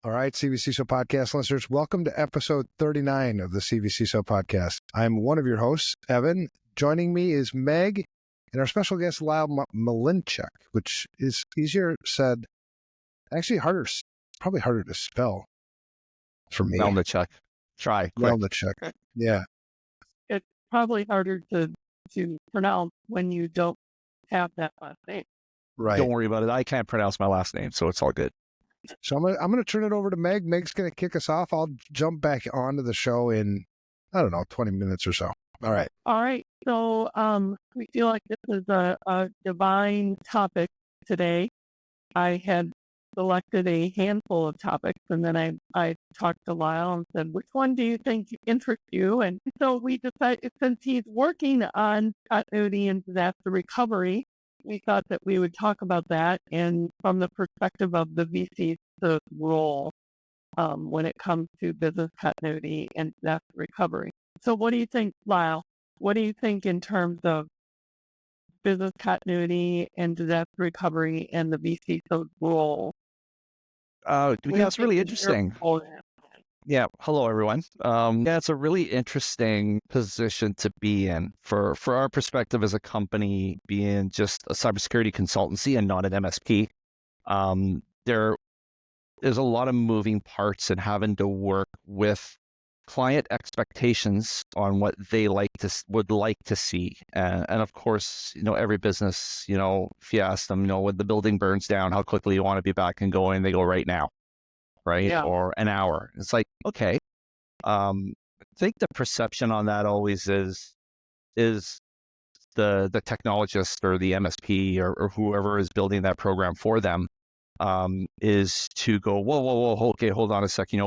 All right, CvCISO podcast listeners, welcome to episode 39 of the CvCISO podcast. I'm one of your hosts, Evan. Joining me is Meg and our special guest, Lyle Malinchuk, which is easier said, actually probably harder to spell for me. Melnichuk. Try quick. Melnichuk. Yeah. It's probably harder to pronounce when you don't have that last name. Right. Don't worry about it. I can't pronounce my last name, so it's all good. So I'm going to turn it over to Meg. Meg's going to kick us off. I'll jump back onto the show in, 20 minutes or so. All right. All right. So we feel like this is a divine topic today. I had selected a handful of topics, and then I talked to Lyle and said, which one do you think interests you? And so we decided, since he's working on continuity and disaster recovery, we thought that we would talk about that and from the perspective of the vCISO role when it comes to business continuity and disaster recovery. So what do you think, Lyle? What do you think in terms of business continuity and disaster recovery and the vCISO role? It's really interesting. Yeah. Hello, everyone. It's a really interesting position to be in for our perspective as a company, being just a cybersecurity consultancy and not an MSP. There is a lot of moving parts and having to work with client expectations on what they would like to see. And of course, every business, if you ask them, when the building burns down, how quickly you want to be back and going, they go right now. Right. Yeah. Or an hour. It's like, okay. I think the perception on that always is the technologist or the MSP or whoever is building that program for them, is to go, whoa, okay, hold on a second.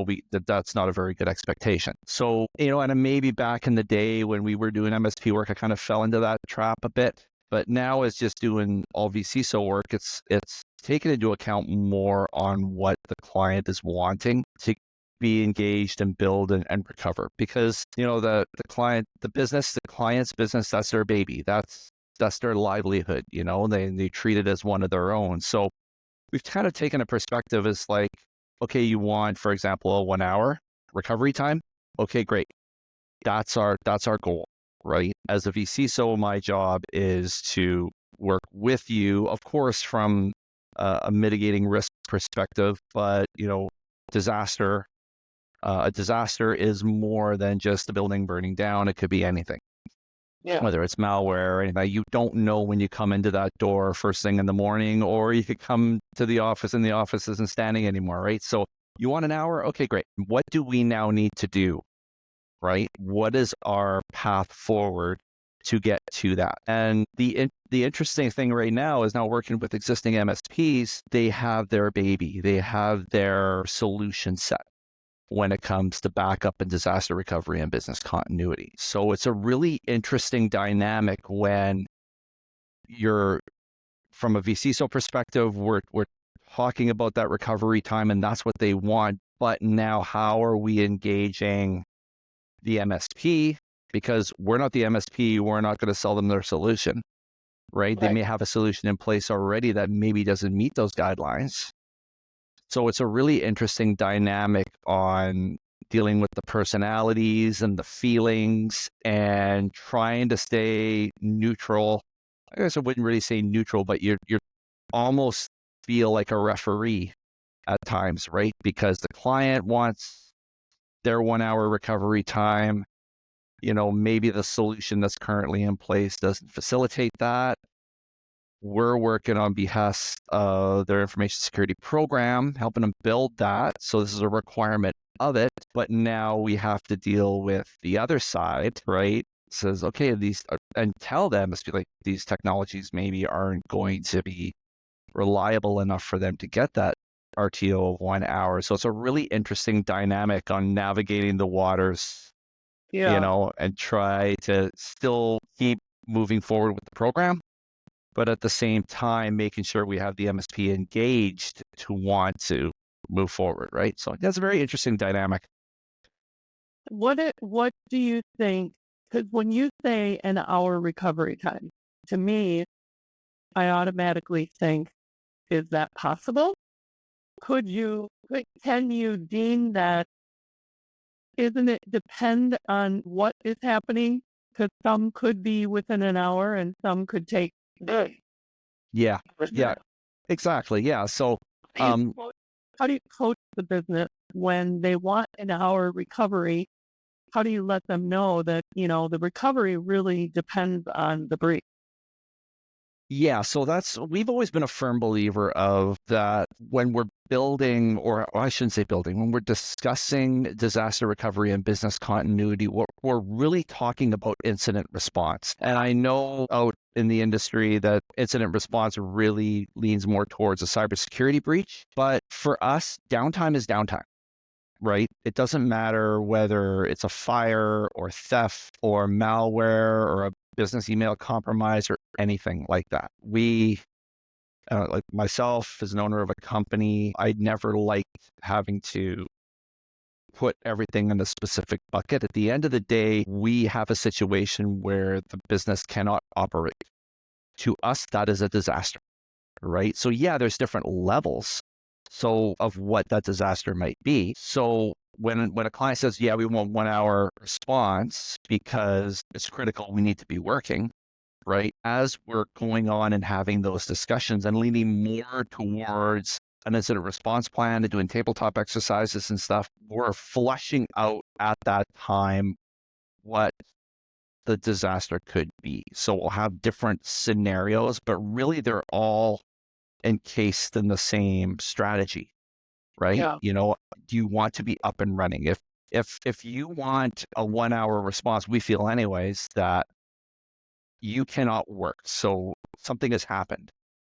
That's not a very good expectation. So, and maybe back in the day when we were doing MSP work, I kind of fell into that trap a bit. But now as just doing all vCISO work, it's taken into account more on what the client is wanting to be engaged and build and recover. Because, the client's business, that's their baby. That's their livelihood, they treat it as one of their own. So we've kind of taken a perspective as like, okay, you want, for example, a 1 hour recovery time. Okay, great. That's our goal. Right. As a vCISO, my job is to work with you, of course, from a mitigating risk perspective, but, a disaster is more than just the building burning down. It could be anything. Yeah. Whether it's malware or anything. You don't know when you come into that door first thing in the morning, or you could come to the office and the office isn't standing anymore. Right. So you want an hour? Okay, great. What do we now need to do? Right? What is our path forward to get to that? And the interesting thing right now is now working with existing MSPs, they have their baby, they have their solution set when it comes to backup and disaster recovery and business continuity. So it's a really interesting dynamic when you're, from a vCISO perspective, we're talking about that recovery time and that's what they want. But now how are we engaging the MSP? Because we're not the MSP, we're not going to sell them their solution, right? They may have a solution in place already that maybe doesn't meet those guidelines. So it's a really interesting dynamic on dealing with the personalities and the feelings and trying to stay neutral. I guess I wouldn't really say neutral, but you're almost feel like a referee at times, right? Because the client wants their 1 hour recovery time, maybe the solution that's currently in place doesn't facilitate that. We're working on behest of their information security program, helping them build that. So this is a requirement of it, but now we have to deal with the other side, right? It says, okay, and tell them, like, these technologies maybe aren't going to be reliable enough for them to get that RTO of 1 hour. So it's a really interesting dynamic on navigating the waters, and try to still keep moving forward with the program, but at the same time, making sure we have the MSP engaged to want to move forward, right? So that's a very interesting dynamic. What do you think? Because when you say an hour recovery time, to me, I automatically think, is that possible? can you deem that, isn't it depend on what is happening? Because some could be within an hour and some could take days. Yeah. Yeah. Exactly. Yeah. So, um, How do you coach the business when they want an hour recovery? How do you let them know that, the recovery really depends on the brief? yeah, so we've always been a firm believer of that when we're building, or I shouldn't say building, when we're discussing disaster recovery and business continuity, we're really talking about incident response. And I know out in the industry that incident response really leans more towards a cybersecurity breach. But for us, downtime is downtime. Right? It doesn't matter whether it's a fire or theft or malware or a business email compromise or anything like that. Like myself as an owner of a company, I never liked having to put everything in a specific bucket. At the end of the day, we have a situation where the business cannot operate. To us, that is a disaster, right? So yeah, there's different levels of what that disaster might be. So when a client says, yeah, we want 1 hour response because it's critical, we need to be working, right? As we're going on and having those discussions and leaning more towards an incident response plan and doing tabletop exercises and stuff, we're fleshing out at that time what the disaster could be. So we'll have different scenarios, but really they're all encased in the same strategy, right? Yeah. Do you want to be up and running? If you want a 1 hour response, we feel anyways that you cannot work. So something has happened.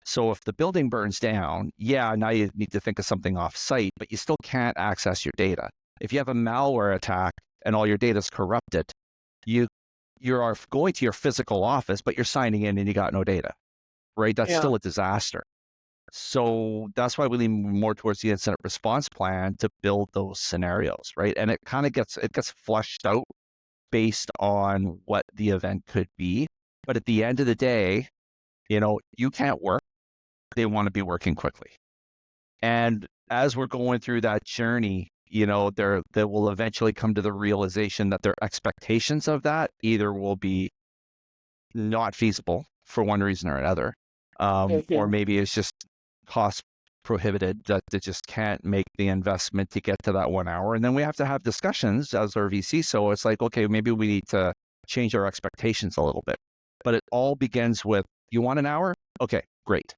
So if the building burns down, yeah, now you need to think of something off site, but you still can't access your data. If you have a malware attack and all your data is corrupted, you are going to your physical office, but you're signing in and you got no data, right? That's Yeah. still a disaster. So that's why we lean more towards the incident response plan to build those scenarios, right? And it kind of gets fleshed out based on what the event could be. But at the end of the day, you can't work. They want to be working quickly. And as we're going through that journey, they will eventually come to the realization that their expectations of that either will be not feasible for one reason or another, or maybe it's just cost prohibited, that they just can't make the investment to get to that 1 hour. And then we have to have discussions as our VC. So it's like, okay, maybe we need to change our expectations a little bit. But it all begins with, you want an hour? Okay, great.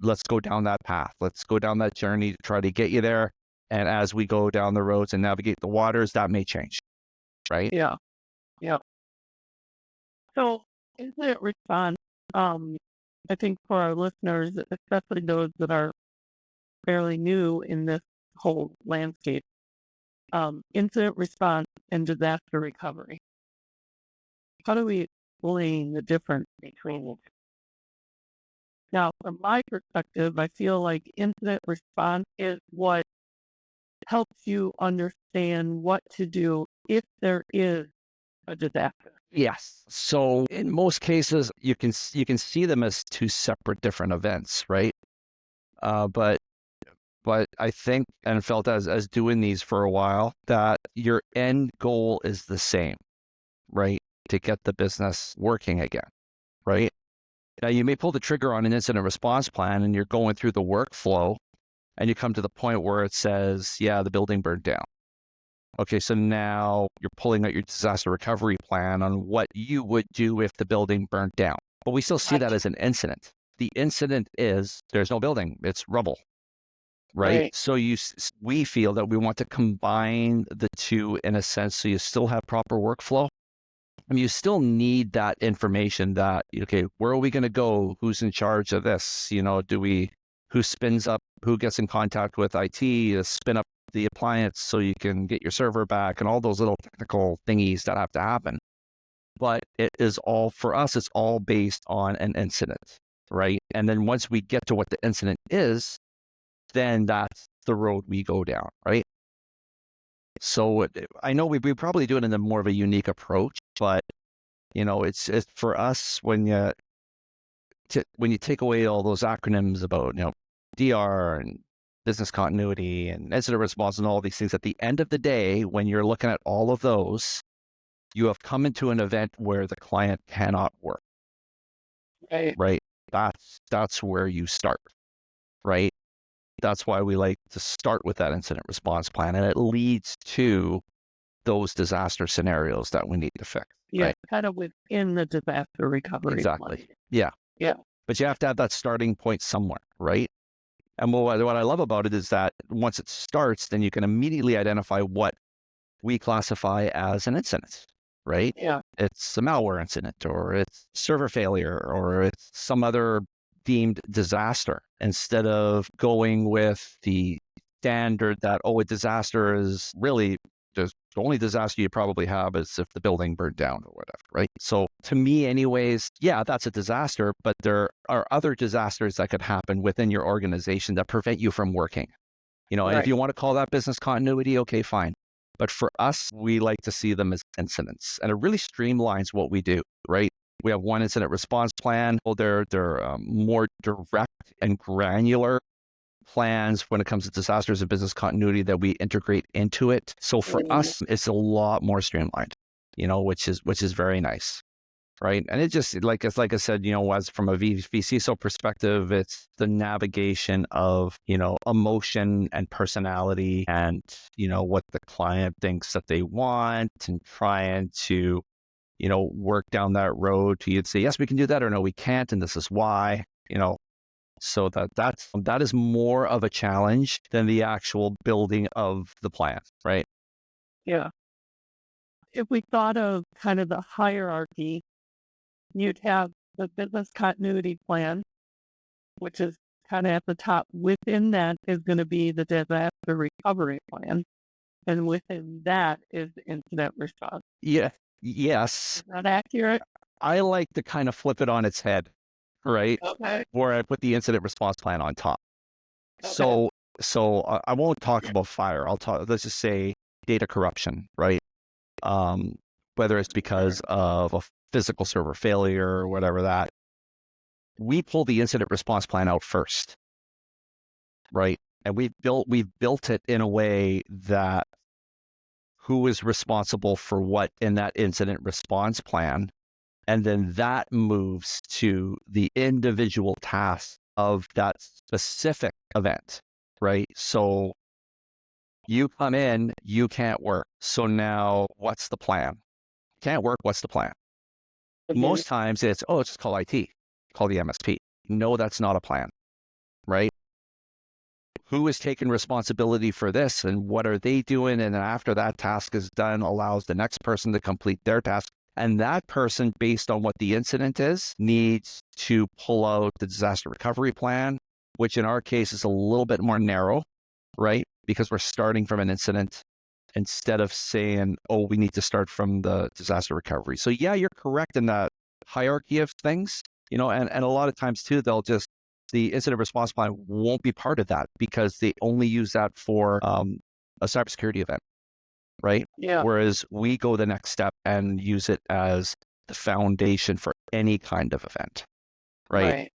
Let's go down that path. Let's go down that journey to try to get you there. And as we go down the roads and navigate the waters, that may change, right? Yeah. Yeah. So incident response, I think for our listeners, especially those that are fairly new in this whole landscape, incident response and disaster recovery. How do we explain the difference between them? Now, from my perspective, I feel like incident response is what helps you understand what to do if there is a disaster. Yes. So in most cases, you can see them as two separate different events, right? But I think and felt as doing these for a while that your end goal is the same, right? To get the business working again, right? Now you may pull the trigger on an incident response plan and you're going through the workflow and you come to the point where it says, yeah, the building burned down. Okay, so now you're pulling out your disaster recovery plan on what you would do if the building burnt down. But we still see that as an incident. The incident is there's no building, it's rubble, right? So we feel that we want to combine the two in a sense so you still have proper workflow. I mean, you still need that information that, okay, where are we going to go? Who's in charge of this? Who spins up, who gets in contact with IT to spin up the appliance so you can get your server back and all those little technical thingies that have to happen. But it is all, for us, it's all based on an incident, right? And then once we get to what the incident is, then that's the road we go down, right? So I know we probably do it in a more of a unique approach, but it's for us when you take away all those acronyms about DR and business continuity and incident response and all these things. At the end of the day, when you're looking at all of those, you have come into an event where the client cannot work, right? That's where you start, right? That's why we like to start with that incident response plan, and it leads to those disaster scenarios that we need to fix. Yeah, right? kind of within the disaster recovery Exactly. plan. Yeah. Yeah. But you have to have that starting point somewhere, right? And what I love about it is that once it starts, then you can immediately identify what we classify as an incident, right? Yeah. It's a malware incident, or it's server failure, or it's some other deemed disaster, instead of going with the standard that, a disaster is really just the only disaster you probably have is if the building burned down or whatever, right? So to me anyways, yeah, that's a disaster, but there are other disasters that could happen within your organization that prevent you from working. And if you want to call that business continuity, okay, fine. But for us, we like to see them as incidents, and it really streamlines what we do, right? We have one incident response plan. Well, they're more direct and granular plans when it comes to disasters and business continuity that we integrate into it. So for us, it's a lot more streamlined, which is very nice. Right. And it just like I said, as from a vCISO perspective, it's the navigation of, emotion and personality and, what the client thinks that they want, and trying to, work down that road to either say, yes, we can do that, or no, we can't. And this is why, so that is more of a challenge than the actual building of the plan. Right. Yeah. If we thought of kind of the hierarchy, you'd have the business continuity plan, which is kind of at the top. Within that is going to be the disaster recovery plan. And within that is the incident response. Yeah. Yes. Is that accurate? I like to kind of flip it on its head, right? Okay. Where I put the incident response plan on top. Okay. So I won't talk about fire. Let's just say data corruption, right? Whether it's because of a physical server failure or whatever that, we pull the incident response plan out first, right? And we've built it in a way that who is responsible for what in that incident response plan, and then that moves to the individual task of that specific event, right? So you come in, you can't work. So now what's the plan? Can't work, what's the plan? Most times it's, just call IT, call the MSP. No, that's not a plan, right? Who is taking responsibility for this, and what are they doing? And then after that task is done, allows the next person to complete their task. And that person, based on what the incident is, needs to pull out the disaster recovery plan, which in our case is a little bit more narrow, right? Because we're starting from an incident instead of saying, we need to start from the disaster recovery. So yeah, you're correct in that hierarchy of things, and a lot of times too, the incident response plan won't be part of that because they only use that for a cybersecurity event, right? Yeah. Whereas we go the next step and use it as the foundation for any kind of event, right?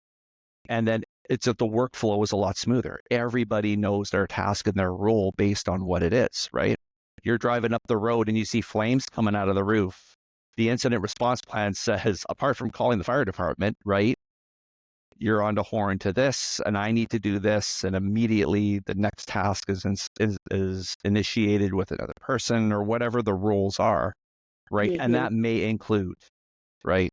And then it's that the workflow is a lot smoother. Everybody knows their task and their role based on what it is, right? You're driving up the road and you see flames coming out of the roof. The incident response plan says, apart from calling the fire department, right? You're on the horn to this, and I need to do this, and immediately the next task is initiated with another person or whatever the roles are, right? And that may include, right,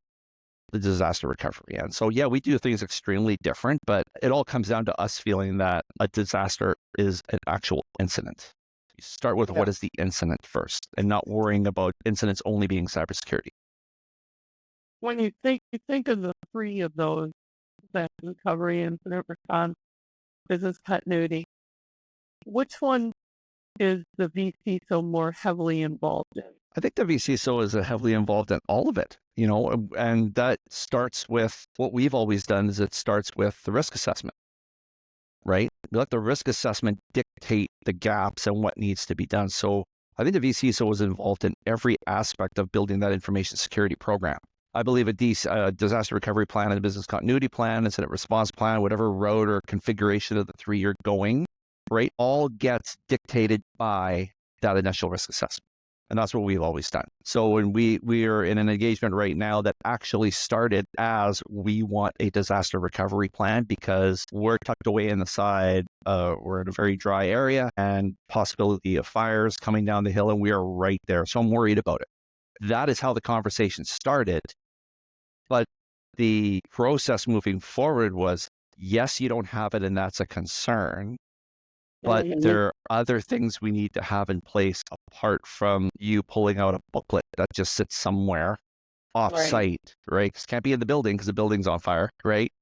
the disaster recovery. And so, yeah, we do things extremely different, but it all comes down to us feeling that a disaster is an actual incident. You start with what is the incident first, and not worrying about incidents only being cybersecurity. When you think of the three of those, disaster recovery, incident response, business continuity, which one is the vCISO more heavily involved in? I think the vCISO is heavily involved in all of it, and that starts with what we've always done is it starts with the risk assessment, right? We let the risk assessment dictate the gaps and what needs to be done. So I think the vCISO was involved in every aspect of building that information security program. I believe a disaster recovery plan and a business continuity plan, incident response plan, whatever road or configuration of the three you're going, right, all gets dictated by that initial risk assessment. And that's what we've always done. So when we are in an engagement right now that actually started as we want a disaster recovery plan because we're tucked away in the side, we're in a very dry area and possibility of fires coming down the hill, and we are right there. So I'm worried about it. That is how the conversation started. But the process moving forward was, yes, you don't have it, and that's a concern. But there are other things we need to have in place apart from you pulling out a booklet that just sits somewhere off-site, right? Because it can't be in the building because the building's on fire, right?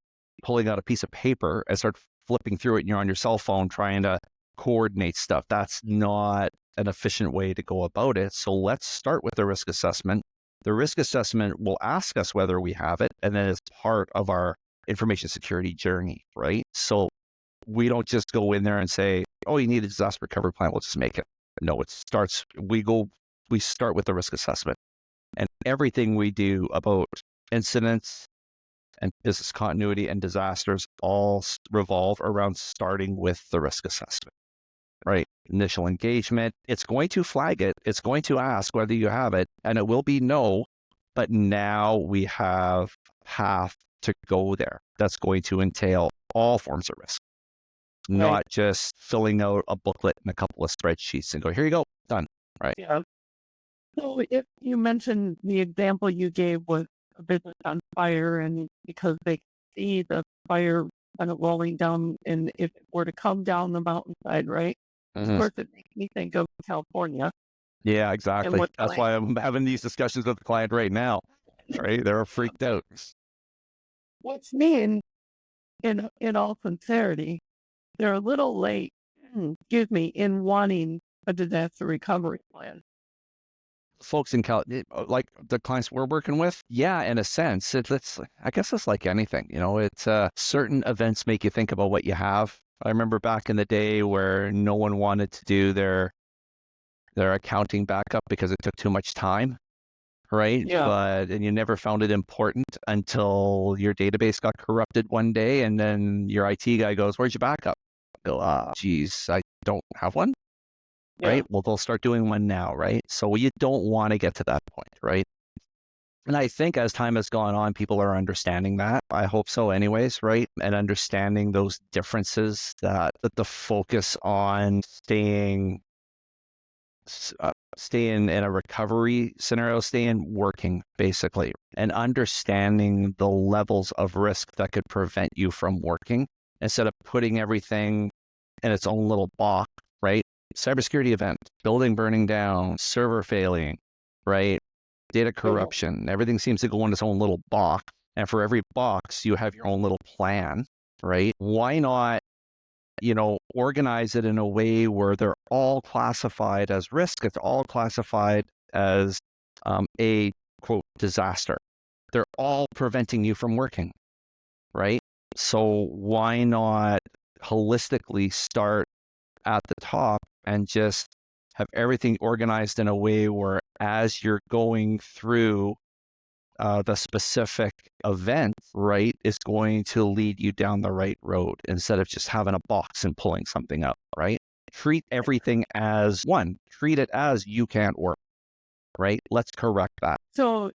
Pulling out a piece of paper and start flipping through it, and you're on your cell phone trying to coordinate stuff. That's not an efficient way to go about it. So let's start with the risk assessment. The risk assessment will ask us whether we have it, and then it's part of our information security journey, right? So we don't just go in there and say, oh, you need a disaster recovery plan, we'll just make it. No, we start with the risk assessment. And everything we do about incidents and business continuity and disasters all revolve around starting with the risk assessment, right? Initial engagement, it's going to flag it. It's going to ask whether you have it, and it will be no, but now we have a path to go there. That's going to entail all forms of risk. Not just filling out a booklet and a couple of spreadsheets and go, here you go, done, right? Yeah. So if you mentioned the example you gave was a business on fire, and because they see the fire kind of rolling down, and if it were to come down the mountainside, right? Of course, it makes me think of California. Yeah, exactly. That's why I'm having these discussions with the client right now, right? They're freaked out. Which means, in all sincerity, they're a little late, in wanting a disaster recovery plan. Folks in like the clients we're working with, yeah, in a sense, I guess it's like anything, it's certain events make you think about what you have. I remember back in the day where no one wanted to do their accounting backup because it took too much time, right? Yeah. And you never found it important until your database got corrupted one day, and then your IT guy goes, "Where's your backup?" I go, geez, I don't have one. Right? Well, they'll start doing one now, right? So you don't want to get to that point, right? And I think as time has gone on, people are understanding that. I hope so anyways, right? And understanding those differences, that the focus on staying in a recovery scenario, staying working basically, and understanding the levels of risk that could prevent you from working instead of putting everything in its own little box, right? Cybersecurity event, building burning down, server failing, right? Data corruption, everything seems to go in its own little box. And for every box, you have your own little plan, right? Why not, organize it in a way where they're all classified as risk? It's all classified as a quote disaster. They're all preventing you from working, right? So why not holistically start at the top and just have everything organized in a way where as you're going through the specific event, right, is going to lead you down the right road instead of just having a box and pulling something up, right? Treat everything as one. Treat it as you can't work, right? Let's correct that. So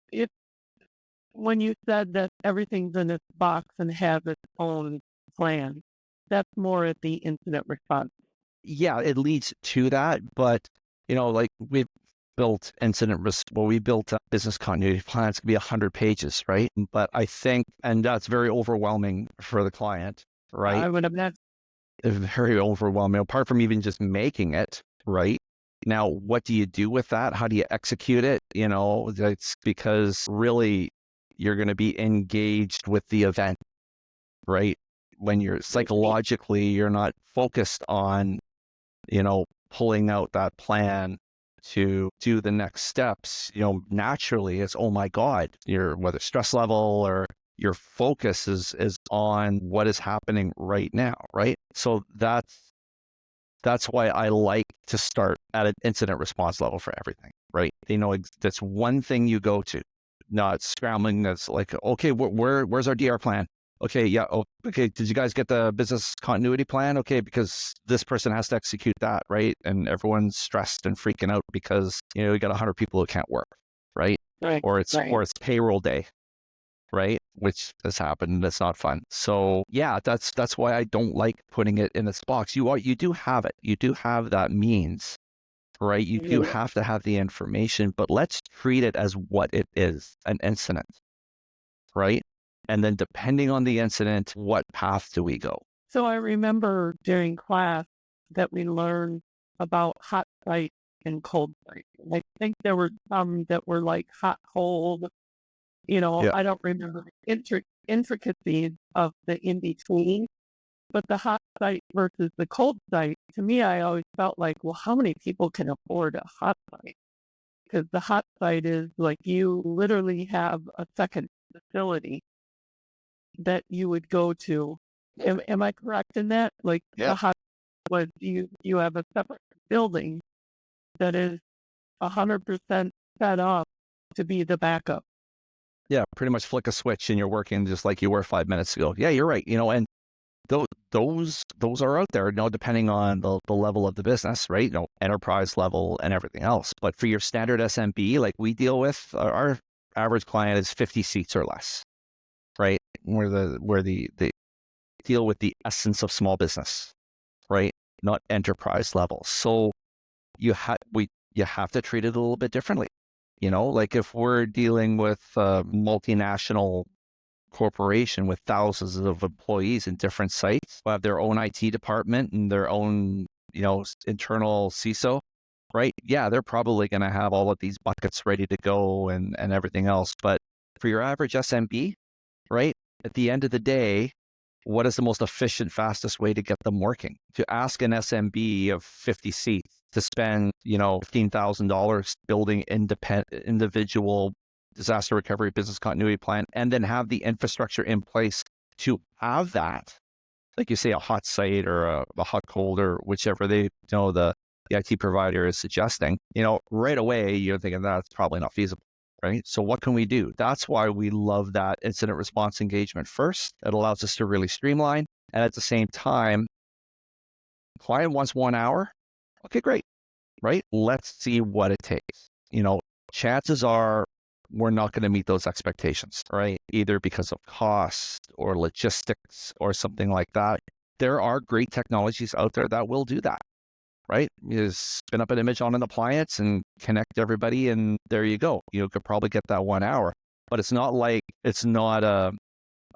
when you said that everything's in its box and has its own plan, that's more at the incident response. Yeah, it leads to that, but like we've built we built business continuity plans. It could be 100 pages, right? But I think, and that's very overwhelming for the client, right? I would imagine. Very overwhelming, apart from even just making it, right? Now, what do you do with that? How do you execute it? It's because really you're going to be engaged with the event, right? When you're psychologically, you're not focused on, pulling out that plan to do the next steps. Naturally it's, oh my God, whether stress level or your focus is on what is happening right now, right? So that's why I like to start at an incident response level for everything, right? That's one thing you go to, not scrambling. That's like, okay, where's our DR plan? Okay, yeah. Oh, okay. Did you guys get the business continuity plan? Okay, because this person has to execute that, right? And everyone's stressed and freaking out because, you got 100 people who can't work, right? Right. Or it's payroll day, right? Which has happened and it's not fun. So yeah, that's why I don't like putting it in this box. You do have it. You do have that means, right? You do have to have the information, but let's treat it as what it is, an incident, right? And then depending on the incident, what path do we go? So I remember during class that we learned about hot site and cold site. I think there were some that were like hot, cold. Yeah. I don't remember the intricacies of the in-between, but the hot site versus the cold site, to me, I always felt like, well, how many people can afford a hot site? Because the hot site is like you literally have a second facility that you would go to. Am I correct in that? Like the hot was you have a separate building that is 100% set up to be the backup. Yeah, pretty much flick a switch and you're working just like you were 5 minutes ago. Yeah, you're right. And those are out there, depending on the level of the business, right? Enterprise level and everything else. But for your standard SMB, like we deal with, our average client is 50 seats or less, right? Where they deal with the essence of small business, right? Not enterprise level. So you have to treat it a little bit differently. Like if we're dealing with a multinational corporation with thousands of employees in different sites who have their own IT department and their own, internal CISO, right? Yeah, they're probably going to have all of these buckets ready to go and everything else. But for your average SMB, right? At the end of the day, what is the most efficient, fastest way to get them working? To ask an SMB of 50 seats to spend, $15,000 building individual disaster recovery business continuity plan, and then have the infrastructure in place to have that, like you say, a hot site or a hot cold or whichever the IT provider is suggesting, right away, you're thinking that's probably not feasible. Right. So what can we do? That's why we love that incident response engagement first. It allows us to really streamline. And at the same time, client wants 1 hour. Okay, great. Right. Let's see what it takes. Chances are we're not going to meet those expectations, right? Either because of cost or logistics or something like that. There are great technologies out there that will do that. Right? You spin up an image on an appliance and connect everybody, and there you go. You could probably get that 1 hour, but it's not a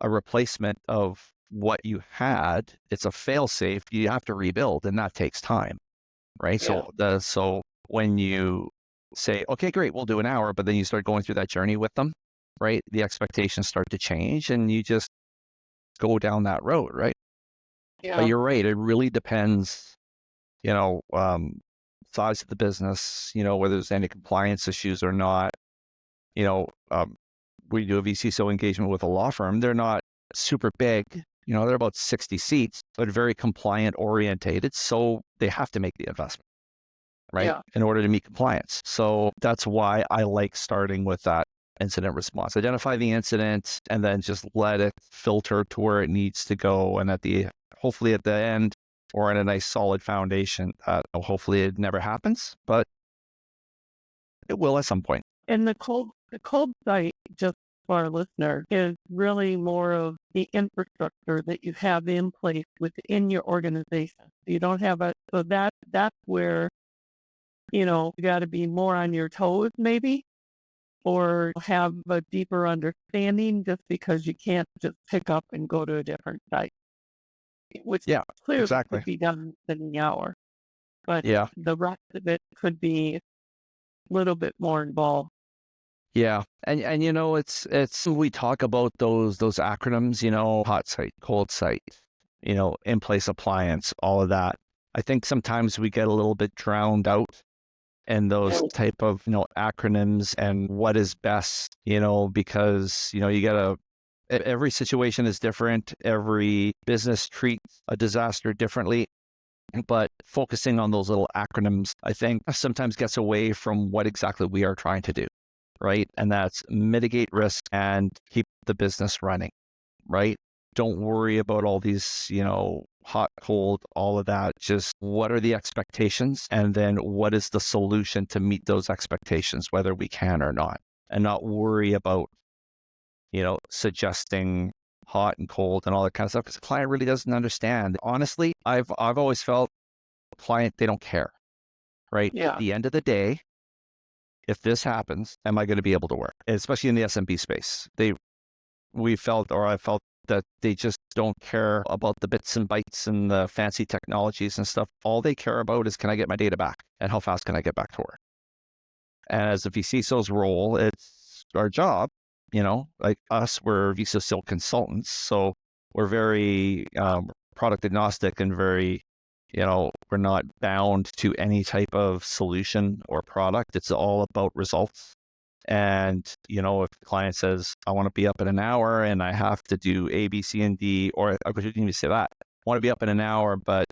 replacement of what you had. It's a fail safe. You have to rebuild, and that takes time, right? Yeah. So when you say, okay, great, we'll do an hour, but then you start going through that journey with them, right? The expectations start to change, and you just go down that road, right? Yeah. But you're right. It really depends. Size of the business, whether there's any compliance issues or not. We do a vCISO engagement with a law firm. They're not super big. They're about 60 seats, but very compliant orientated. So they have to make the investment, right? Yeah. In order to meet compliance. So that's why I like starting with that incident response. Identify the incident and then just let it filter to where it needs to go. And hopefully at the end, or in a nice solid foundation. Hopefully it never happens, but it will at some point. And the cold site, just for our listener, is really more of the infrastructure that you have in place within your organization. You don't have so that's where, you got to be more on your toes maybe, or have a deeper understanding just because you can't just pick up and go to a different site. Which clearly could be done in the hour, but the rest of it could be a little bit more involved. Yeah, and it's we talk about those acronyms, hot site, cold site, in place appliance, all of that. I think sometimes we get a little bit drowned out in those type of acronyms and what is best, because you gotta. Every situation is different. Every business treats a disaster differently, but focusing on those little acronyms, I think sometimes gets away from what exactly we are trying to do, right? And that's mitigate risk and keep the business running, right? Don't worry about all these, hot, cold, all of that. Just what are the expectations? And then what is the solution to meet those expectations, whether we can or not? And not worry about, suggesting hot and cold and all that kind of stuff, because the client really doesn't understand. Honestly, I've always felt client, they don't care, right? Yeah. At the end of the day, if this happens, am I going to be able to work? Especially in the SMB space. I felt that they just don't care about the bits and bytes and the fancy technologies and stuff. All they care about is, can I get my data back? And how fast can I get back to work? And as a vCISO's role, it's our job, like us, we're vCISO consultants. So we're very product agnostic and very, we're not bound to any type of solution or product. It's all about results. And, if the client says, I want to be up in an hour and I have to do A, B, C, and D, or I shouldn't even say that. I want to be up in an hour, but,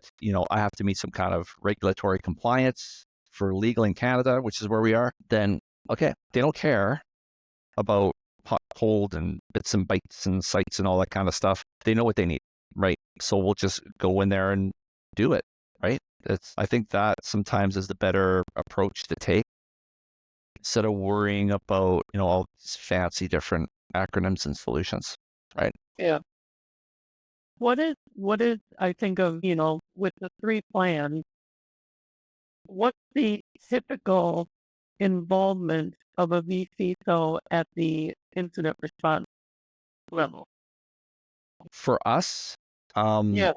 I have to meet some kind of regulatory compliance for legal in Canada, which is where we are, then, okay, they don't care about hot, cold, and bits and bytes and sites and all that kind of stuff. They know what they need, right? So we'll just go in there and do it, right? I think that sometimes is the better approach to take, instead of worrying about, all these fancy different acronyms and solutions, right? Yeah. What is I think of, with the 3 plans, what's the typical involvement of a vCISO at the incident response level? For us, Yeah.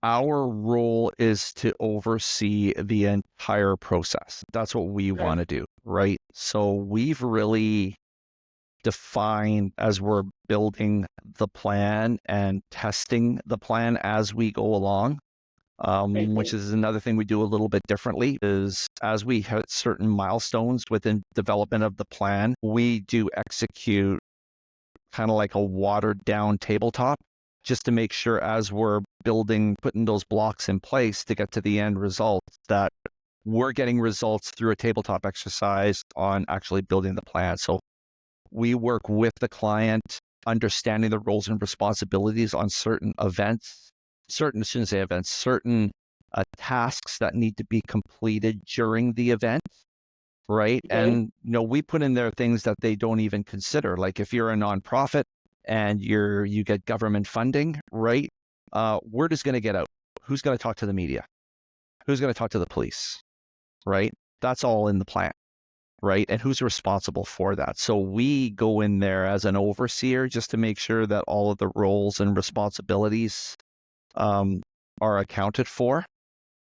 our role is to oversee the entire process. That's what we Okay. want to do, right? So we've really defined, as we're building the plan and testing the plan as we go along, which is another thing we do a little bit differently, is as we hit certain milestones within development of the plan, we do execute kind of like a watered down tabletop, just to make sure as we're putting those blocks in place to get to the end result, that we're getting results through a tabletop exercise on actually building the plan. So we work with the client, understanding the roles and responsibilities on certain tasks that need to be completed during the event, right? Okay. And, we put in there things that they don't even consider. Like if you're a nonprofit and you get government funding, right? Word is going to get out. Who's going to talk to the media? Who's going to talk to the police, right? That's all in the plan, right? And who's responsible for that? So we go in there as an overseer just to make sure that all of the roles and responsibilities are accounted for.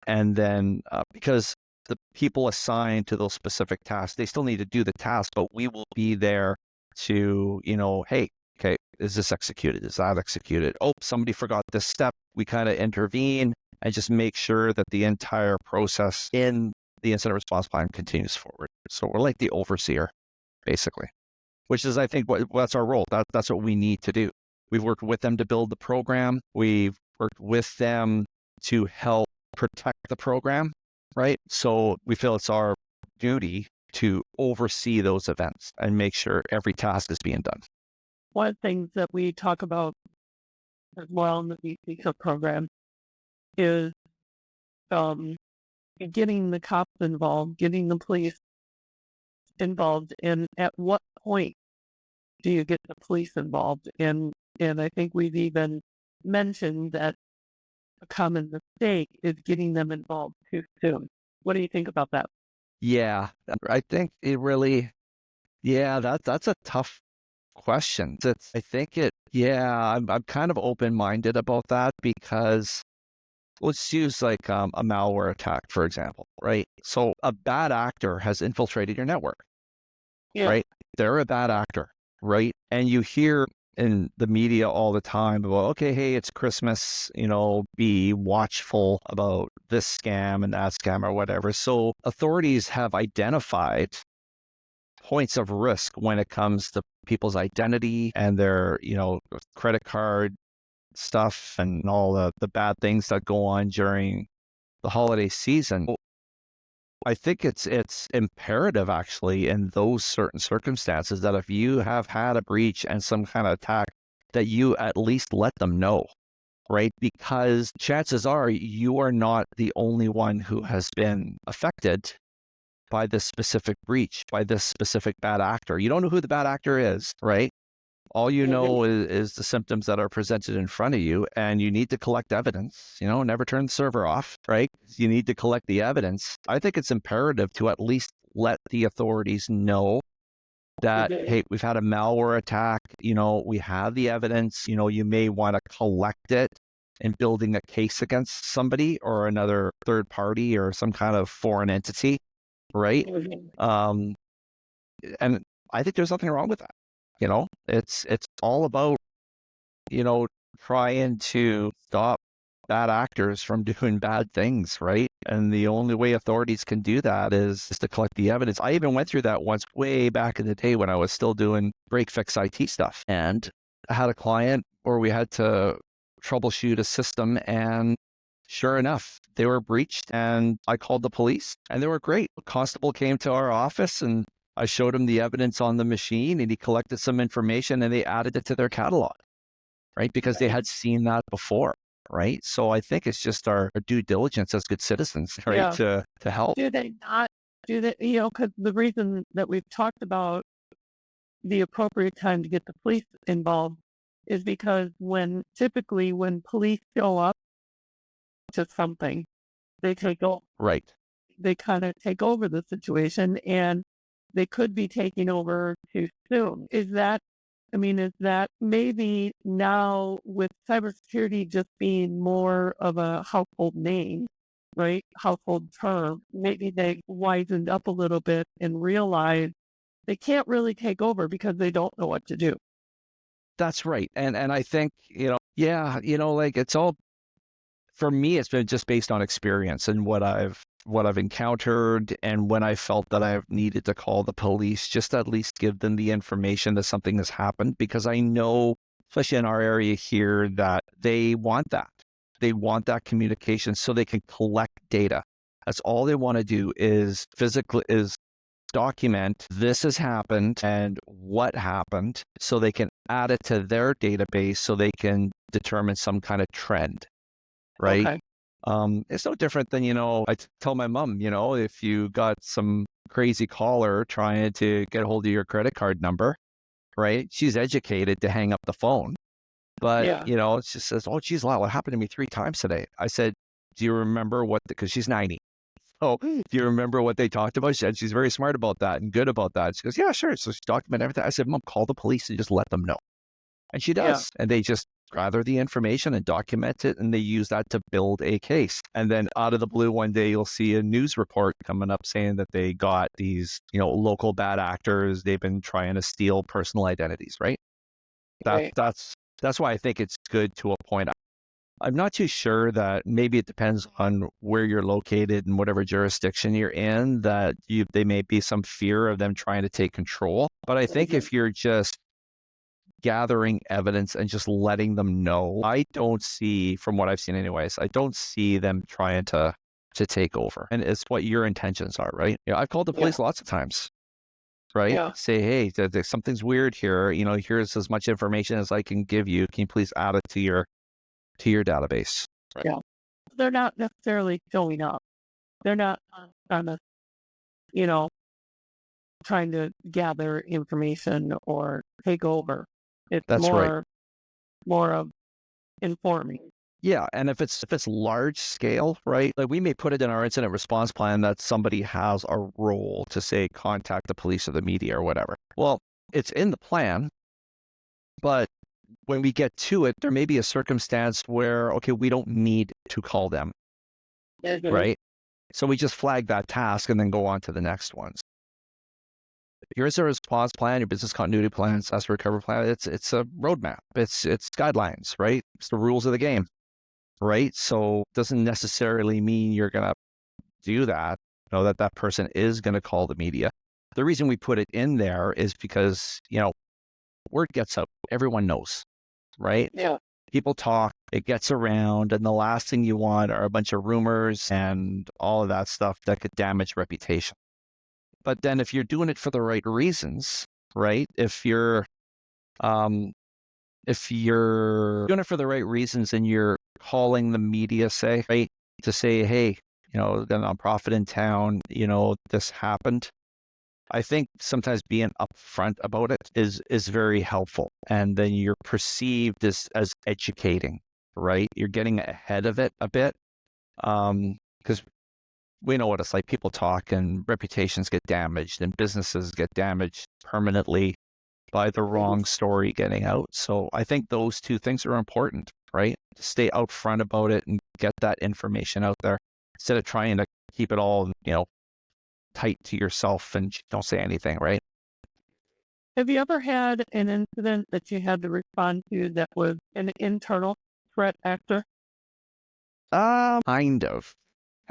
And then because the people assigned to those specific tasks, they still need to do the task, but we will be there to, hey, okay, is this executed? Is that executed? Oh, somebody forgot this step. We kind of intervene and just make sure that the entire process in the incident response plan continues forward. So we're like the overseer, basically, which is, I think, that's our role. That's what we need to do. We've worked with them to build the program. We've worked with them to help protect the program, right? So we feel it's our duty to oversee those events and make sure every task is being done. One of the things that we talk about as well in the vCISO program is getting the cops involved, getting the police involved, and at what point do you get the police involved? And I think we've even mentioned that a common mistake is getting them involved too soon. What do you think about that? Yeah, I think that's a tough question. I'm kind of open-minded about that, because let's use like a malware attack, for example, right? So a bad actor has infiltrated your network, right? They're a bad actor, right? And you hear in the media all the time about, okay, hey, it's Christmas, be watchful about this scam and that scam or whatever. So authorities have identified points of risk when it comes to people's identity and their, credit card stuff and all the bad things that go on during the holiday season. I think it's imperative, actually, in those certain circumstances, that if you have had a breach and some kind of attack that you at least let them know, right? Because chances are you are not the only one who has been affected by this specific breach, by this specific bad actor. You don't know who the bad actor is, right? All you know is the symptoms that are presented in front of you, and you need to collect evidence. Never turn the server off, right? You need to collect the evidence. I think it's imperative to at least let the authorities know that, hey, we've had a malware attack, we have the evidence, you may want to collect it in building a case against somebody or another third party or some kind of foreign entity, right? And I think there's nothing wrong with that. It's all about, trying to stop bad actors from doing bad things, right? And the only way authorities can do that is to collect the evidence. I even went through that once way back in the day when I was still doing break fix IT stuff. And I had a client where we had to troubleshoot a system, and sure enough, they were breached, and I called the police, and they were great. A constable came to our office, and I showed him the evidence on the machine, and he collected some information, and they added it to their catalog, right? Because they had seen that before, right? So I think it's just our due diligence as good citizens, right? To help. Do they not do that? Because the reason that we've talked about the appropriate time to get the police involved is because typically when police show up to something, they take over. Right. They kind of take over the situation, and they could be taking over too soon. Is that maybe now with cybersecurity just being more of a household name, right? Household term, maybe they wisened up a little bit and realized they can't really take over because they don't know what to do. That's right. And I think, like it's all, for me, it's been just based on experience and what I've encountered, and when I felt that I've needed to call the police, just at least give them the information that something has happened, because I know, especially in our area here, that they want that. They want that communication so they can collect data. That's all they want to do is document this has happened and what happened, so they can add it to their database so they can determine some kind of trend, right? Okay. It's no different than, I tell my mom, if you got some crazy caller trying to get a hold of your credit card number, right? She's educated to hang up the phone. But, it just says, oh, geez, Lyle, it happened to me 3 times today. I said, do you remember because she's 90. Oh, do you remember what they talked about? She said she's very smart about that and good about that. She goes, yeah, sure. So she documented everything. I said, Mom, call the police and just let them know. And she does. And they just gather the information and document it, and they use that to build a case. And then out of the blue, one day you'll see a news report coming up saying that they got these, local bad actors. They've been trying to steal personal identities, right? That's why I think it's good to a point. I'm not too sure that maybe it depends on where you're located and whatever jurisdiction you're in, that they may be some fear of them trying to take control. But I think if you're just gathering evidence and just letting them know, I don't see, from what I've seen anyways, I don't see them trying to take over. And it's what your intentions are, right? I've called the police lots of times, right? Say, hey, something's weird here. Here's as much information as I can give you. Can you please add it to your database? Right? Yeah. They're not necessarily showing up. They're not kind of, trying to gather information or take over. It's more of informing. Yeah, and if it's large scale, right? Like we may put it in our incident response plan that somebody has a role to say contact the police or the media or whatever. Well, it's in the plan, but when we get to it, there may be a circumstance where, okay, we don't need to call them, right? So we just flag that task and then go on to the next ones. Here's a response plan, your business continuity plan, disaster recovery plan. It's a roadmap. It's guidelines, right? It's the rules of the game, right? So it doesn't necessarily mean you're going to do that, that person is going to call the media. The reason we put it in there is because, word gets out. Everyone knows, right? Yeah. People talk, it gets around, and the last thing you want are a bunch of rumors and all of that stuff that could damage reputation. But then if you're doing it for the right reasons, right? If you're if you're doing it for the right reasons and you're calling the media, say, right, to say, hey, the nonprofit in town, this happened. I think sometimes being upfront about it is very helpful. And then you're perceived as educating, right? You're getting ahead of it a bit. Because we know what it's like. People talk and reputations get damaged and businesses get damaged permanently by the wrong story getting out. So I think those two things are important, right? Stay out front about it and get that information out there instead of trying to keep it all, tight to yourself and don't say anything, right? Have you ever had an incident that you had to respond to that was an internal threat actor? Kind of.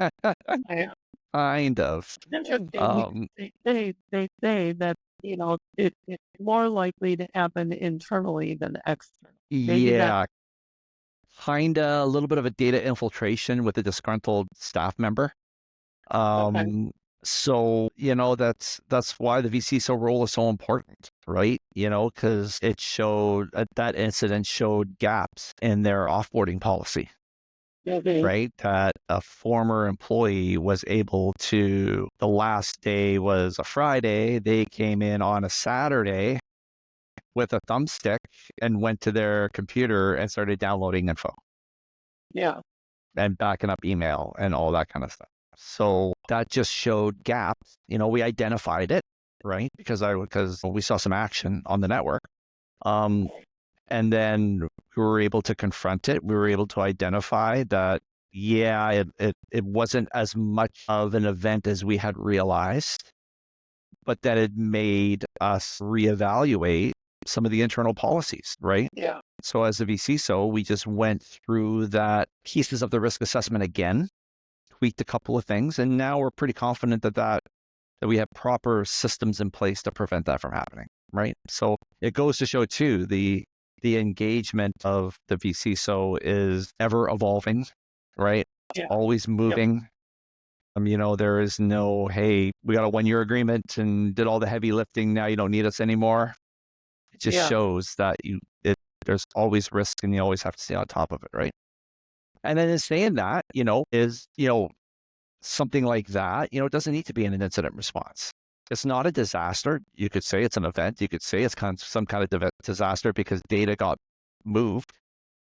Yeah. Kind of. Interesting. They say that, it's more likely to happen internally than external. Maybe Yeah, kinda a little bit of a data infiltration with a disgruntled staff member. okay. So, that's why the vCISO role is so important, right? Because it showed that incident showed gaps in their offboarding policy, Mhm. right? That a former employee was able to, the last day was a Friday, they came in on a Saturday with a thumbstick and went to their computer and started downloading info Yeah. and backing up email and all that kind of stuff. So that just showed gaps. We identified it, right? Because we saw some action on the network. And then we were able to confront it. We were able to identify that, yeah, it wasn't as much of an event as we had realized, but that it made us reevaluate some of the internal policies, right? Yeah. So as a vCISO, we just went through that pieces of the risk assessment again, tweaked a couple of things, and now we're pretty confident that we have proper systems in place to prevent that from happening, right? So it goes to show too, the engagement of the vCISO is ever evolving, right? It's Yeah. always moving. There is no, hey, we got a 1-year agreement and did all the heavy lifting. Now you don't need us anymore. It just Yeah. shows that there's always risk and you always have to stay on top of it, right? And then in saying that, is, something like that, it doesn't need to be an incident response. It's not a disaster. You could say it's an event. You could say it's some kind of disaster because data got moved,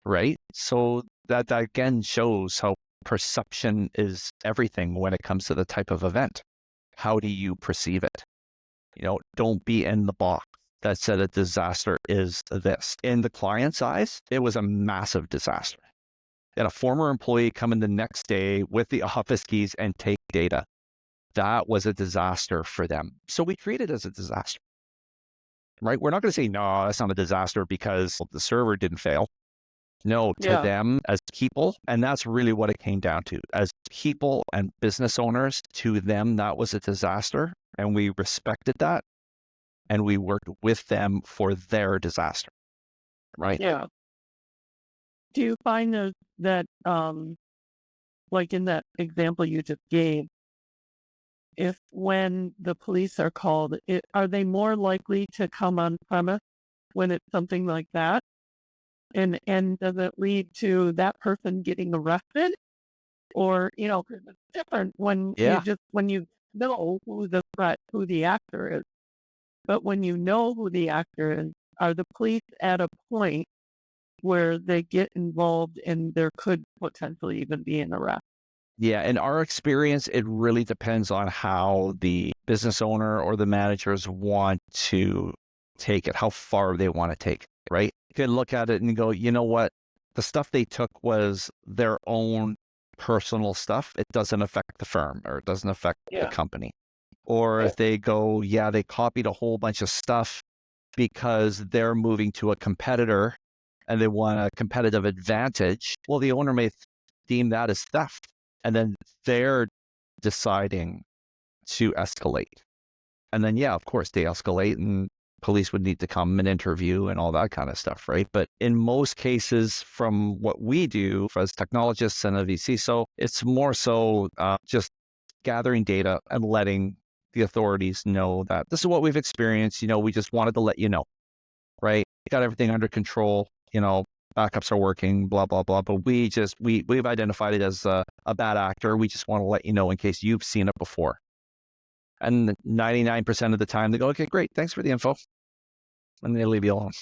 right? So that again shows how perception is everything when it comes to the type of event. How do you perceive it? Don't be in the box that said a disaster is this. In the client's eyes, it was a massive disaster. And a former employee come in the next day with the office keys and take data. That was a disaster for them. So we treat it as a disaster, right? We're not going to say, no, that's not a disaster because the server didn't fail. No, to Yeah. them as people, and that's really what it came down to. As people and business owners, to them, that was a disaster. And we respected that. And we worked with them for their disaster, right? Yeah. Do you find that like in that example you just gave, if when the police are called, are they more likely to come on premise when it's something like that? And does it lead to that person getting arrested? Or, 'cause it's different when Yeah. when you know who the actor is. But when you know who the actor is, are the police at a point where they get involved and there could potentially even be an arrest? Yeah. In our experience, it really depends on how the business owner or the managers want to take it, how far they want to take it, right? You can look at it and go, you know what? The stuff they took was their own personal stuff. It doesn't affect the firm or it doesn't affect the Yeah. company. Or if they go, yeah, they copied a whole bunch of stuff because they're moving to a competitor and they want a competitive advantage. Well, the owner may deem that as theft. And then they're deciding to escalate. And then, yeah, of course, they escalate and police would need to come and interview and all that kind of stuff, right? But in most cases, from what we do as technologists and a vCISO, it's more so just gathering data and letting the authorities know that this is what we've experienced. We just wanted to let you know, right? got everything under control, backups are working, blah, blah, blah. But we've identified it as a bad actor. We just want to let you know in case you've seen it before. And 99% of the time they go, okay, great. Thanks for the info. And they leave you alone.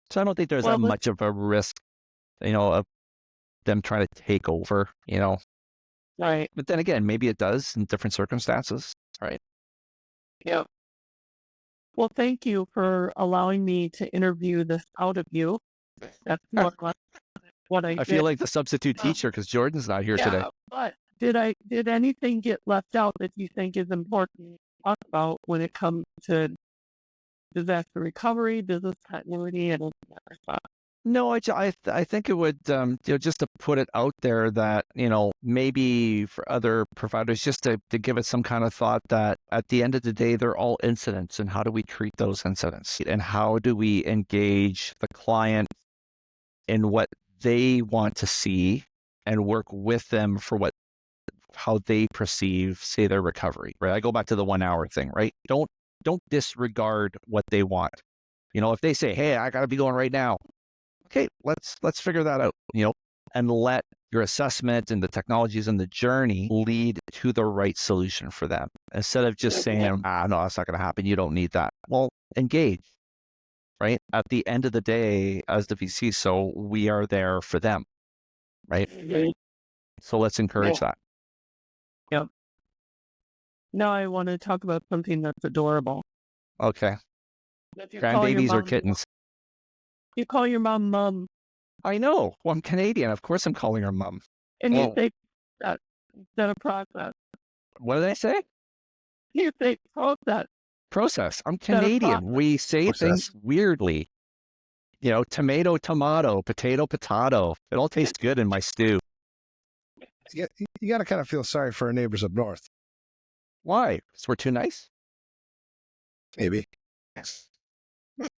So I don't think there's that much of a risk, of them trying to take over, Right. But then again, maybe it does in different circumstances, right? Yeah. Well, thank you for allowing me to interview this out of you. That's more or less what I did. I feel like the substitute teacher because Jordan's not here today. But did anything get left out that you think is important to talk about when it comes to disaster recovery, business continuity, and all that stuff? No, I think it would, just to put it out there that, maybe for other providers, just to give it some kind of thought that at the end of the day, they're all incidents. And how do we treat those incidents? And how do we engage the client in what they want to see and work with them for how they perceive, say, their recovery, right? I go back to the 1 hour thing, right? Don't disregard what they want. If they say, hey, I got to be going right now. Okay, let's figure that out, and let your assessment and the technologies and the journey lead to the right solution for them. Instead of just saying, no, that's not going to happen. You don't need that. Well, engage, right? At the end of the day, as the vCISO, we are there for them, right? So let's encourage that. Yep. Now I want to talk about something that's adorable. Okay. Grandbabies or kittens? You call your mom. I know. Well, I'm Canadian. Of course I'm calling her mom. And you say that instead of process. What did I say? You say process. Process. I'm Canadian. We say things weirdly. Tomato, tomato, potato, potato. It all tastes good in my stew. You got to kind of feel sorry for our neighbors up north. Why? Because we're too nice? Maybe.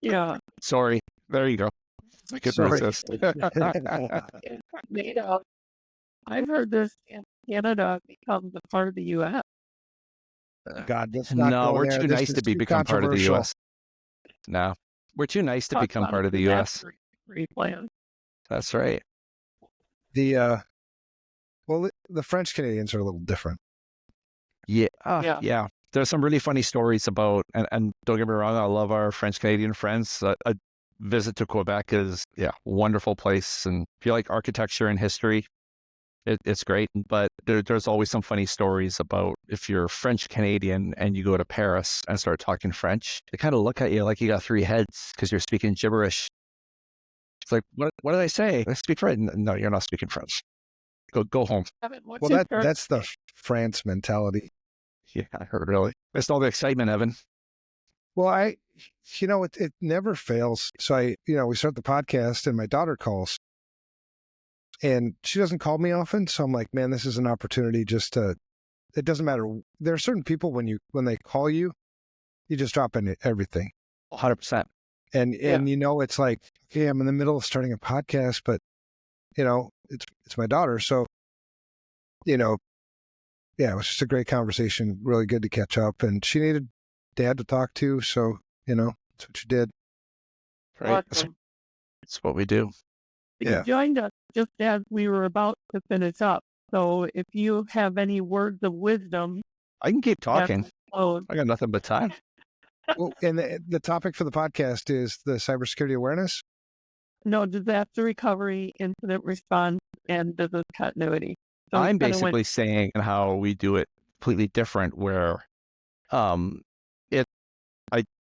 Yeah. Sorry. There you go. I could resist. I've heard this in Canada becomes a part of the U.S. God, that's not no, we're too nice to become part of the U.S. No, we're too nice to become part of the U.S. Plan. That's right. The French Canadians are a little different. Yeah. Yeah. There's some really funny stories about, and don't get me wrong, I love our French Canadian friends. A visit to Quebec is, a wonderful place. And if you like architecture and history, it's great. But there's always some funny stories about if you're French Canadian and you go to Paris and start talking French, they kind of look at you like you got 3 heads because you're speaking gibberish. It's like, what did I say? I speak French. No, you're not speaking French. Go home. Well, that's the France mentality. Yeah, I heard really. Missed all the excitement, Evan. Well, it never fails. So we start the podcast and my daughter calls and she doesn't call me often. So I'm like, man, this is an opportunity it doesn't matter. There are certain people when they call you, you just drop in everything. 100%. And it's like, okay, I'm in the middle of starting a podcast, but it's my daughter. So, it was just a great conversation, really good to catch up. And she needed dad to talk to. So, that's what she did. Right. That's what we do. You joined us just as we were about to finish up. So if you have any words of wisdom. I can keep talking. I got nothing but time. Well, and the topic for the podcast is the cybersecurity awareness? No, disaster recovery, incident response, and business continuity. So I'm basically saying how we do it completely different where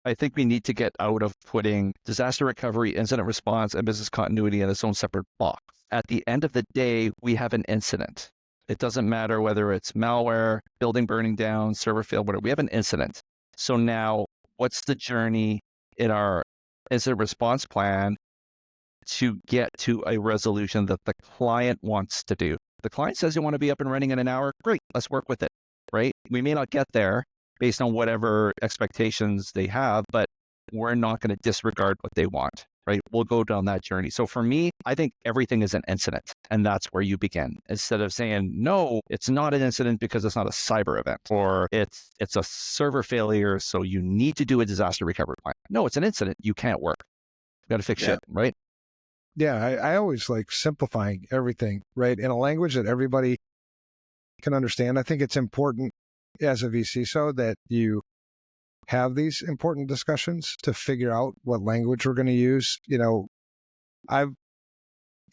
I think we need to get out of putting disaster recovery, incident response, and business continuity in its own separate box. At the end of the day, we have an incident. It doesn't matter whether it's malware, building burning down, server failed, whatever. We have an incident. So now what's the journey in our incident response plan to get to a resolution that the client wants to do? The client says you want to be up and running in an hour. Great, let's work with it, right? We may not get there based on whatever expectations they have, but we're not going to disregard what they want, right? We'll go down that journey. So for me, I think everything is an incident, and that's where you begin. Instead of saying, no, it's not an incident because it's not a cyber event, or it's a server failure, so you need to do a disaster recovery plan. No, it's an incident. You can't work. Got to fix Yeah. shit, right? Yeah, I always like simplifying everything, right? In a language that everybody can understand. I think it's important as a vCISO that you have these important discussions to figure out what language we're going to use.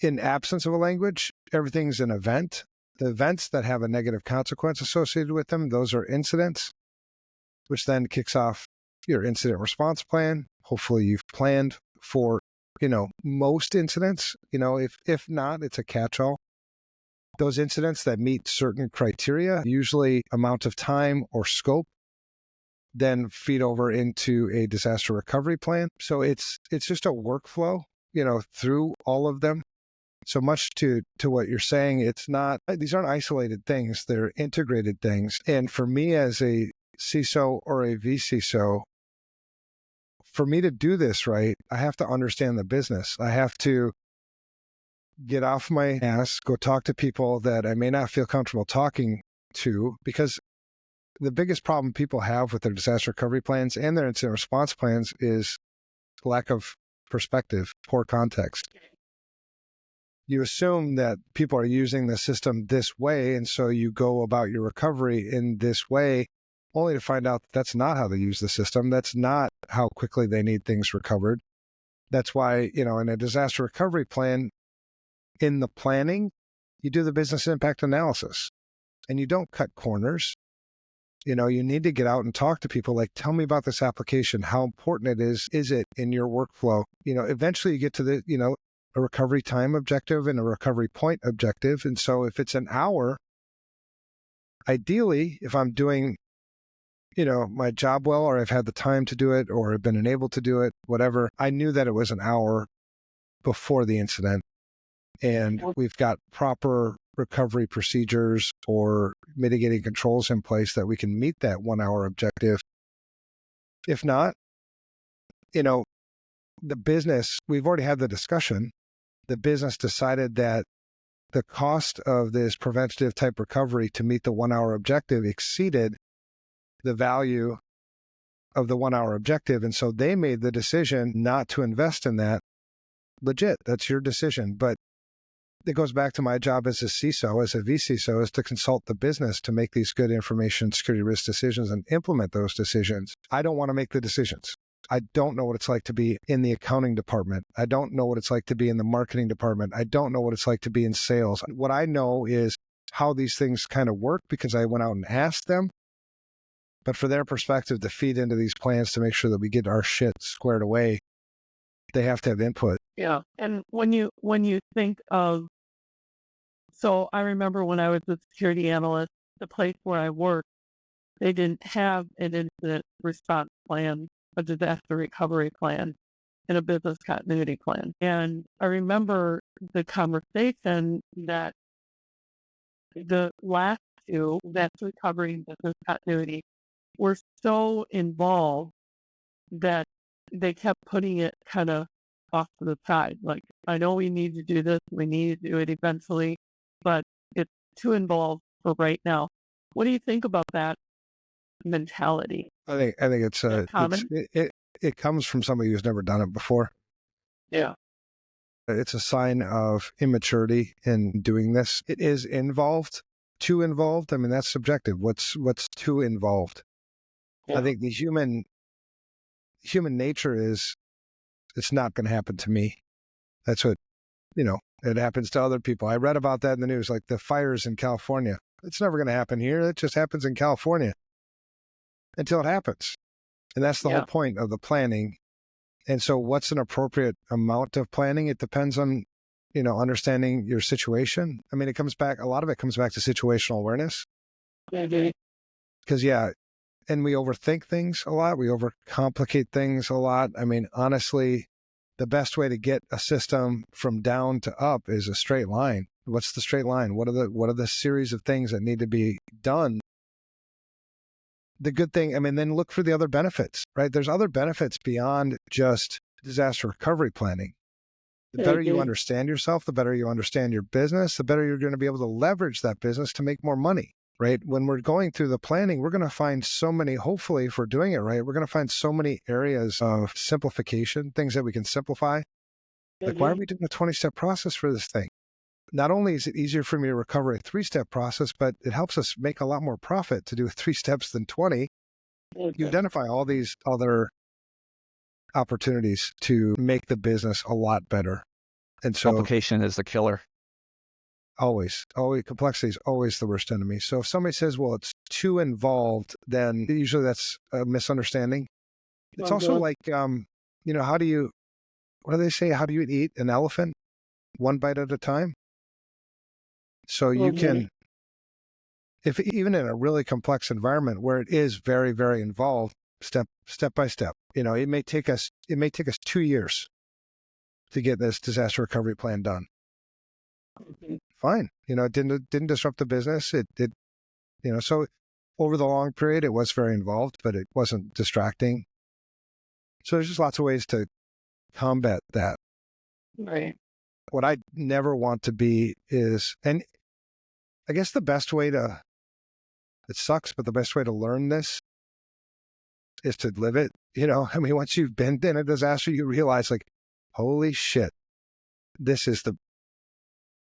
In absence of a language, everything's an event. The events that have a negative consequence associated with them, those are incidents, which then kicks off your incident response plan. Hopefully you've planned for, most incidents. If not, it's a catch-all. Those incidents that meet certain criteria, usually amount of time or scope, then feed over into a disaster recovery plan. So it's just a workflow, through all of them. So much to what you're saying, these aren't isolated things, they're integrated things. And for me as a CISO or a vCISO, for me to do this right, I have to understand the business. I have to get off my ass, go talk to people that I may not feel comfortable talking to, because the biggest problem people have with their disaster recovery plans and their incident response plans is lack of perspective, poor context. You assume that people are using the system this way, and so you go about your recovery in this way, only to find out that that's not how they use the system. That's not how quickly they need things recovered. That's why, in a disaster recovery plan, in the planning, you do the business impact analysis, and you don't cut corners. You need to get out and talk to people, like, tell me about this application, how important it is it in your workflow? Eventually you get to the, a recovery time objective and a recovery point objective. And so if it's an hour, ideally, if I'm doing, my job well, or I've had the time to do it, or have been enabled to do it, whatever, I knew that it was an hour before the incident. And we've got proper recovery procedures or mitigating controls in place that we can meet that 1 hour objective. If not, the business, we've already had the discussion. The business decided that the cost of this preventative type recovery to meet the 1 hour objective exceeded the value of the 1 hour objective. And so they made the decision not to invest in that. Legit, that's your decision. But it goes back to my job as a CISO, as a vCISO, is to consult the business to make these good information security risk decisions and implement those decisions. I don't want to make the decisions. I don't know what it's like to be in the accounting department. I don't know what it's like to be in the marketing department. I don't know what it's like to be in sales. What I know is how these things kind of work because I went out and asked them. But for their perspective to feed into these plans to make sure that we get our shit squared away, they have to have input. Yeah. And when you think of, so I remember when I was a security analyst, the place where I worked, they didn't have an incident response plan, a disaster recovery plan, and a business continuity plan. And I remember the conversation that the last two, that's recovery and business continuity, were so involved that they kept putting it kind of off to the side. Like, I know we need to do this, we need to do it eventually, but it's too involved for right now. What do you think about that mentality? I think it's common? it comes from somebody who's never done it before. Yeah. It's a sign of immaturity in doing this. It is involved, too involved. I mean, that's subjective. What's too involved? Yeah. I think the human nature is, it's not going to happen to me. That's what, it happens to other people. I read about that in the news, like the fires in California. It's never going to happen here. It just happens in California until it happens. And that's the whole point of the planning. And so what's an appropriate amount of planning? It depends on, understanding your situation. I mean, a lot of it comes back to situational awareness. Because, and we overthink things a lot. We overcomplicate things a lot. I mean, honestly, the best way to get a system from down to up is a straight line. What's the straight line? What are the series of things that need to be done? The good thing, then look for the other benefits, right? There's other benefits beyond just disaster recovery planning. The better you understand yourself, the better you understand your business, the better you're going to be able to leverage that business to make more money. right? When we're going through the planning, we're going to find so many, hopefully if we're doing it right, we're going to find so many areas of simplification, things that we can simplify. Like, why are we doing a 20-step process for this thing? Not only is it easier for me to recover a 3-step process, but it helps us make a lot more profit to do 3 steps than 20. You identify all these other opportunities to make the business a lot better. And so Complication is the killer. always, complexity is always the worst enemy. So if somebody says, well, it's too involved, then usually that's a misunderstanding. It's also like, what do they say? How do you eat an elephant? One bite at a time. So you can, if even in a really complex environment where it is very, very involved, step by step, it may take us 2 years to get this disaster recovery plan done. Fine. It didn't disrupt the business. It so over the long period, it was very involved, but it wasn't distracting. So there's just lots of ways to combat that. Right. What I never want to be is, and I guess it sucks, but the best way to learn this is to live it. Once you've been in a disaster, you realize, like, holy shit, this is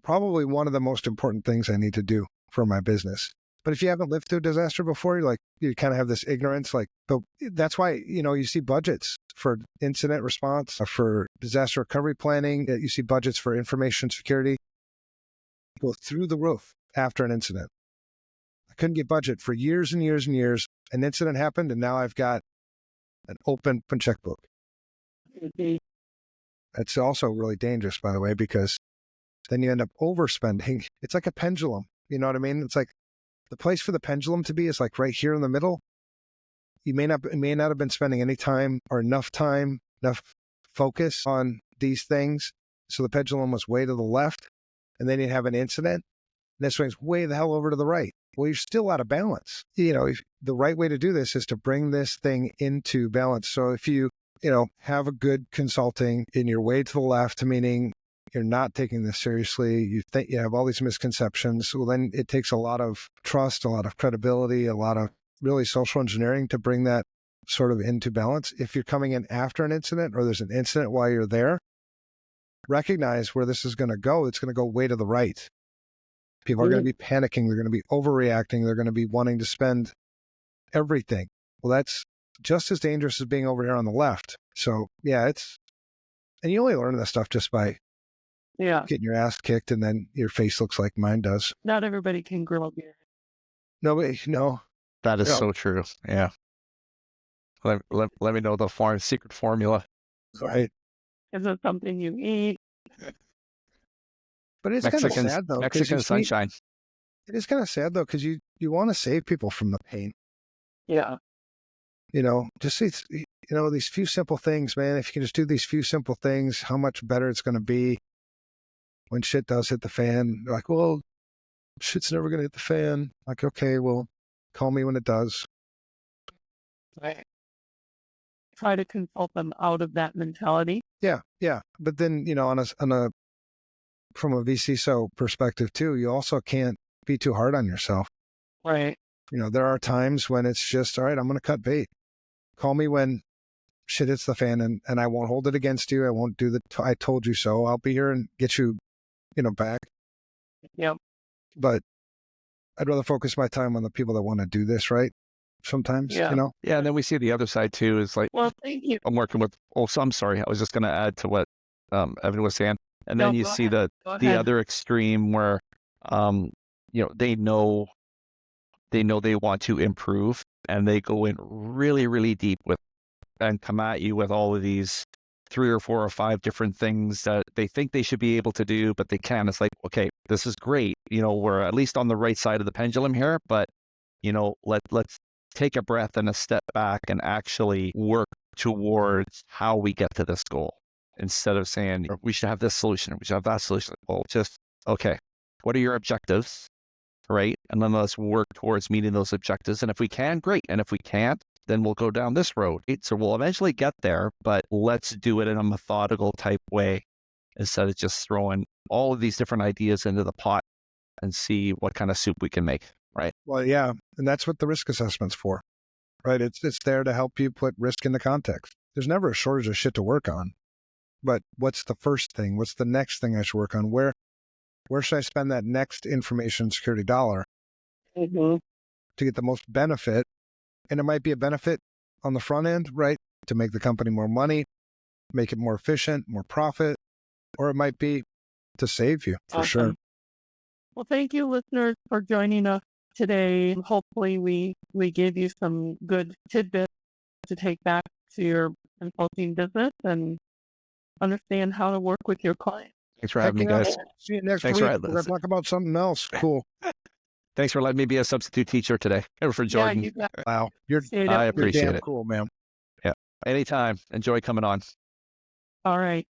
probably one of the most important things I need to do for my business. But if you haven't lived through a disaster before, you kind of have this ignorance, but that's why, you see budgets for incident response, for disaster recovery planning. You see budgets for information security go through the roof after an incident. I couldn't get budget for years and years and years. An incident happened, and now I've got an open checkbook. It's also really dangerous, by the way, because then you end up overspending. It's like a pendulum. You know what I mean? It's like the place for the pendulum to be is like right here in the middle. You may not have been spending any time or enough focus on these things. So the pendulum was way to the left, and then you have an incident, and it swings way the hell over to the right. Well, you're still out of balance. The right way to do this is to bring this thing into balance. So if you have a good consulting in your way to the left, meaning you're not taking this seriously, you think you have all these misconceptions, well, then it takes a lot of trust, a lot of credibility, a lot of really social engineering to bring that sort of into balance. If you're coming in after an incident or there's an incident while you're there, recognize where this is going to go. It's going to go way to the right. People are going to be panicking. They're going to be overreacting. They're going to be wanting to spend everything. Well, that's just as dangerous as being over here on the left. So yeah, and you only learn this stuff just by getting your ass kicked, and then your face looks like mine does. Not everybody can grow a beard. Nobody, no. That is so true. Yeah. Let me know the secret formula. Right. Is it something you eat? But it's kind of sad, though. Mexican sunshine. It is kind of sad, though, because you want to save people from the pain. Yeah. Just these few simple things, man. If you can just do these few simple things, how much better it's going to be when shit does hit the fan. They're like, well, shit's never going to hit the fan. Like, okay, well, call me when it does. Right. Try to consult them out of that mentality. Yeah. But then, from a vCISO perspective too, you also can't be too hard on yourself. Right. There are times when it's just, all right, I'm going to cut bait. Call me when shit hits the fan, and I won't hold it against you. I won't do I told you so. I'll be here and get you, back. Yep. But I'd rather focus my time on the people that want to do this right sometimes, Yeah, and then we see the other side too, is like, well, thank you. I'm working with, so I'm sorry. I was just going to add to what Evan was saying. And then you see the other extreme where, they know they want to improve, and they go in really, really deep and come at you with all of these 3 or 4 or 5 different things that they think they should be able to do, but they can't. It's like, okay, this is great. We're at least on the right side of the pendulum here, but, let's take a breath and a step back and actually work towards how we get to this goal, instead of saying, we should have this solution, we should have that solution. Well, just, okay, what are your objectives, right? And then let's work towards meeting those objectives. And if we can, great. And if we can't, then we'll go down this road. Right? So we'll eventually get there, but let's do it in a methodical type way, instead of just throwing all of these different ideas into the pot and see what kind of soup we can make, right? Well, yeah. And that's what the risk assessment's for, right? It's there to help you put risk into context. There's never a shortage of shit to work on. But what's the first thing? What's the next thing I should work on? Where should I spend that next information security dollar to get the most benefit? And it might be a benefit on the front end, right? To make the company more money, make it more efficient, more profit, or it might be to save you for sure. Well, thank you, listeners, for joining us today. Hopefully we gave you some good tidbits to take back to your consulting business and understand how to work with your clients. Thanks for having me, guys. See you next Thanks week. for We're going to talk about something else. Cool. Thanks for letting me be a substitute teacher today for Jordan. Yeah, you got Wow. I appreciate damn it. cool, man. Yeah. Anytime. Enjoy coming on. All right.